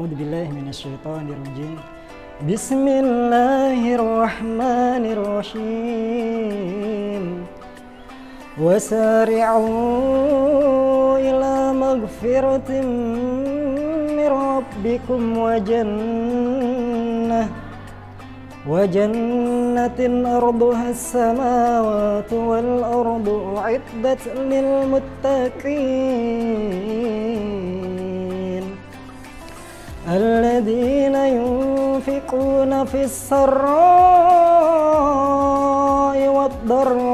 A'udzubillahi minasyaitonirrajim. Bismillahirrahmanirrahim. Wasari'u ila maghfiratin min rabbikum wa jannatin arduha as-samawati wal ardu u'iddat lil muttaqin alladzina yunfiquna fis sarra'i wad dharra'i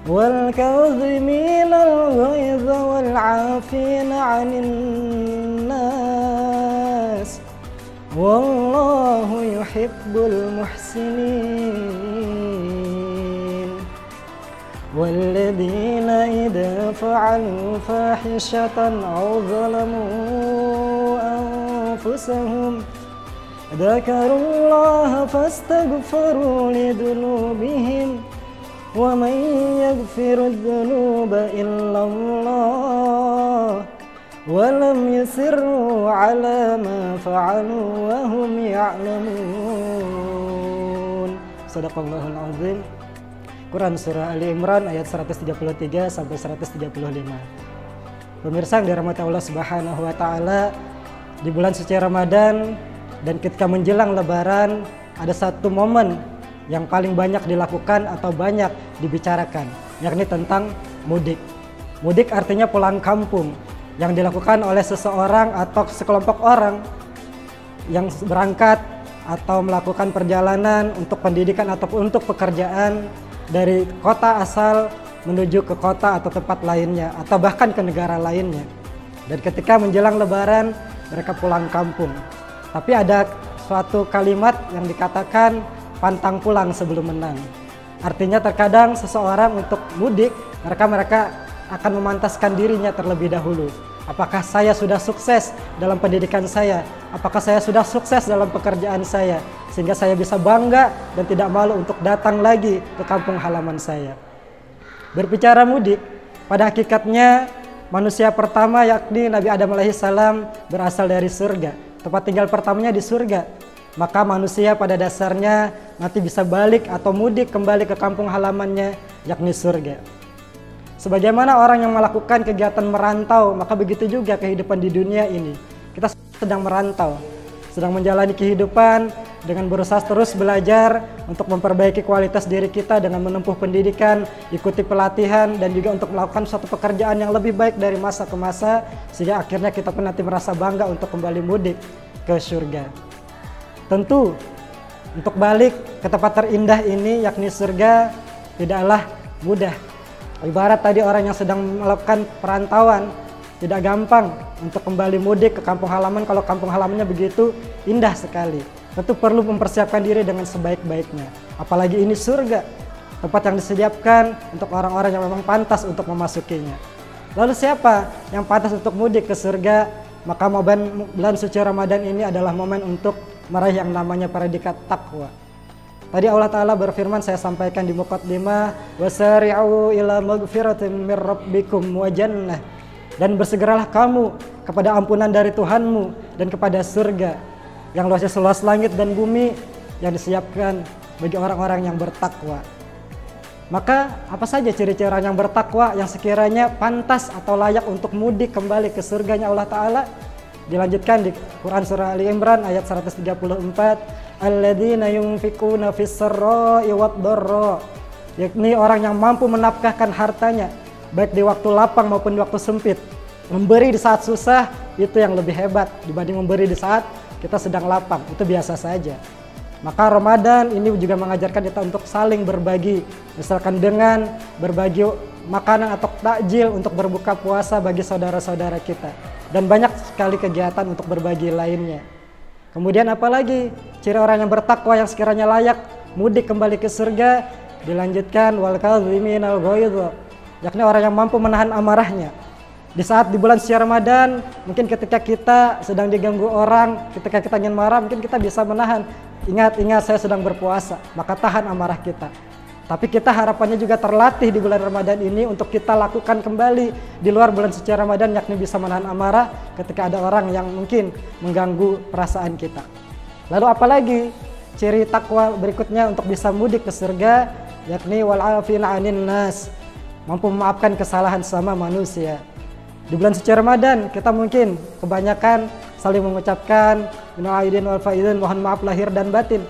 wal kadhimina al-ghayza wal 'afina 'anil nas wallahu yuhibbul muhsinin walladzina idza fa'alu fahishatan aw zalamu anfusahum dzakarullaha fastaghfiru lidunubihim wa man yaghfiru dzunuba illallah walam yusirru ala ma fa'alu wa hum ya'lamun. Shadaqallahul azim. Quran surah Ali Imran ayat 133 sampai 135. Pemirsa yang dirahmati Allah Subhanahu wa taala, di bulan suci Ramadan dan ketika menjelang lebaran ada satu momen yang paling banyak dilakukan atau banyak dibicarakan, yakni tentang mudik. Mudik artinya pulang kampung, yang dilakukan oleh seseorang atau sekelompok orang yang berangkat atau melakukan perjalanan untuk pendidikan ataupun untuk pekerjaan dari kota asal menuju ke kota atau tempat lainnya atau bahkan ke negara lainnya. Dan ketika menjelang lebaran mereka pulang kampung. Tapi ada suatu kalimat yang dikatakan pantang pulang sebelum menang. Artinya terkadang seseorang untuk mudik mereka akan memantaskan dirinya terlebih dahulu. Apakah saya sudah sukses dalam pendidikan saya? Apakah saya sudah sukses dalam pekerjaan saya? Sehingga saya bisa bangga dan tidak malu untuk datang lagi ke kampung halaman saya. Berbicara mudik, pada hakikatnya manusia pertama yakni Nabi Adam alaihissalam berasal dari surga. Tempat tinggal pertamanya di surga. Maka manusia pada dasarnya nanti bisa balik atau mudik kembali ke kampung halamannya yakni surga. Sebagaimana orang yang melakukan kegiatan merantau, maka begitu juga kehidupan di dunia ini. Kita sedang merantau, sedang menjalani kehidupan dengan berusaha terus belajar untuk memperbaiki kualitas diri kita dengan menempuh pendidikan, ikuti pelatihan, dan juga untuk melakukan suatu pekerjaan yang lebih baik dari masa ke masa, sehingga akhirnya kita pun nanti merasa bangga untuk kembali mudik ke surga. Tentu, untuk balik ke tempat terindah ini, yakni surga, tidaklah mudah. Ibarat tadi orang yang sedang melakukan perantauan, tidak gampang untuk kembali mudik ke kampung halaman kalau kampung halamannya begitu indah sekali. Tentu perlu mempersiapkan diri dengan sebaik-baiknya. Apalagi ini surga, tempat yang disediakan untuk orang-orang yang memang pantas untuk memasukinya. Lalu siapa yang pantas untuk mudik ke surga? Maka bulan suci Ramadan ini adalah momen untuk meraih yang namanya predikat takwa. Tadi Allah Ta'ala berfirman, saya sampaikan di muqaddimah, wasari'u ila maghfiratin min rabbikum wa jannah, dan bersegeralah kamu kepada ampunan dari Tuhanmu dan kepada surga yang luasnya seluas langit dan bumi yang disiapkan bagi orang-orang yang bertakwa. Maka apa saja ciri-ciri orang yang bertakwa yang sekiranya pantas atau layak untuk mudik kembali ke surganya Allah Ta'ala? Dilanjutkan di Quran surah Ali Imran ayat 134, alladzina yunfiquna fis sarra'i wad dharra, yakni orang yang mampu menafkahkan hartanya baik di waktu lapang maupun di waktu sempit. Memberi di saat susah itu yang lebih hebat dibanding memberi di saat kita sedang lapang, itu biasa saja. Maka Ramadan ini juga mengajarkan kita untuk saling berbagi, misalkan dengan berbagi makanan atau takjil untuk berbuka puasa bagi saudara-saudara kita, dan banyak sekali kegiatan untuk berbagi lainnya. Kemudian apalagi ciri orang yang bertakwa yang sekiranya layak mudik kembali ke surga? Dilanjutkan wal kadhiminal ghaidha, yakni orang yang mampu menahan amarahnya. Di saat di bulan suci Ramadan, mungkin ketika kita sedang diganggu orang, ketika kita ingin marah, mungkin kita bisa menahan. Ingat, saya sedang berpuasa, maka tahan amarah kita. Tapi kita harapannya juga terlatih di bulan Ramadan ini untuk kita lakukan kembali di luar bulan suci Ramadan, yakni bisa menahan amarah ketika ada orang yang mungkin mengganggu perasaan kita. Lalu apalagi ciri takwa berikutnya untuk bisa mudik ke surga, yakni wal afina 'anin nas, mampu memaafkan kesalahan sama manusia. Di bulan suci Ramadan kita mungkin kebanyakan saling mengucapkan minal aidin wal faidin, mohon maaf lahir dan batin.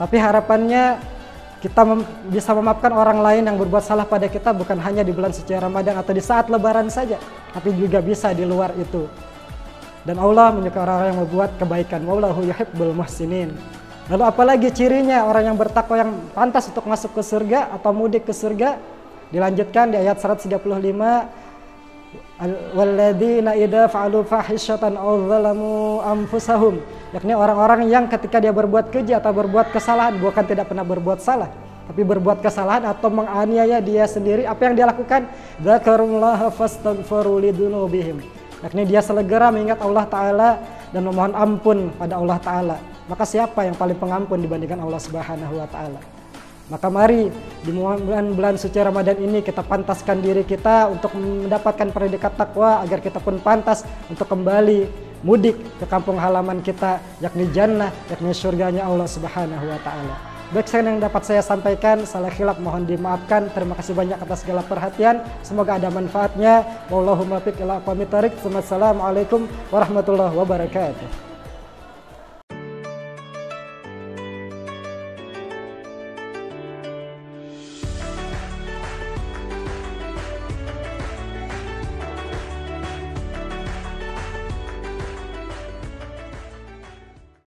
Tapi harapannya kita bisa memaafkan orang lain yang berbuat salah pada kita bukan hanya di bulan suci Ramadan atau di saat lebaran saja, tapi juga bisa di luar itu. Dan Allah menyukai orang-orang yang membuat kebaikan. Wallahu yuhibbul muhsinin. Lalu apalagi cirinya orang yang bertakwa yang pantas untuk masuk ke surga atau mudik ke surga? Dilanjutkan di ayat 135. Walladzina idza fa'alu fahisyatan aw zalamu anfusahum, yakni orang-orang yang ketika dia berbuat keji atau berbuat kesalahan, bukan tidak pernah berbuat salah, tapi berbuat kesalahan atau menganiaya dia sendiri, apa yang dia lakukan? Dzakarullaha fastaghfiru lidzunubihim, yakni dia segera mengingat Allah Ta'ala dan memohon ampun pada Allah Ta'ala. Maka siapa yang paling pengampun dibandingkan Allah Subhanahu wa Ta'ala? Maka mari di bulan suci Ramadan ini kita pantaskan diri kita untuk mendapatkan predikat takwa agar kita pun pantas untuk kembali mudik ke kampung halaman kita, yakni jannah, yakni surganya Allah Subhanahu wa Ta'ala. Baik, yang dapat saya sampaikan, salah khilaf mohon dimaafkan. Terima kasih banyak atas segala perhatian. Semoga ada manfaatnya. Wallahumma fiq ila aqwamit thariq. Wassalamualaikum warahmatullahi wabarakatuh.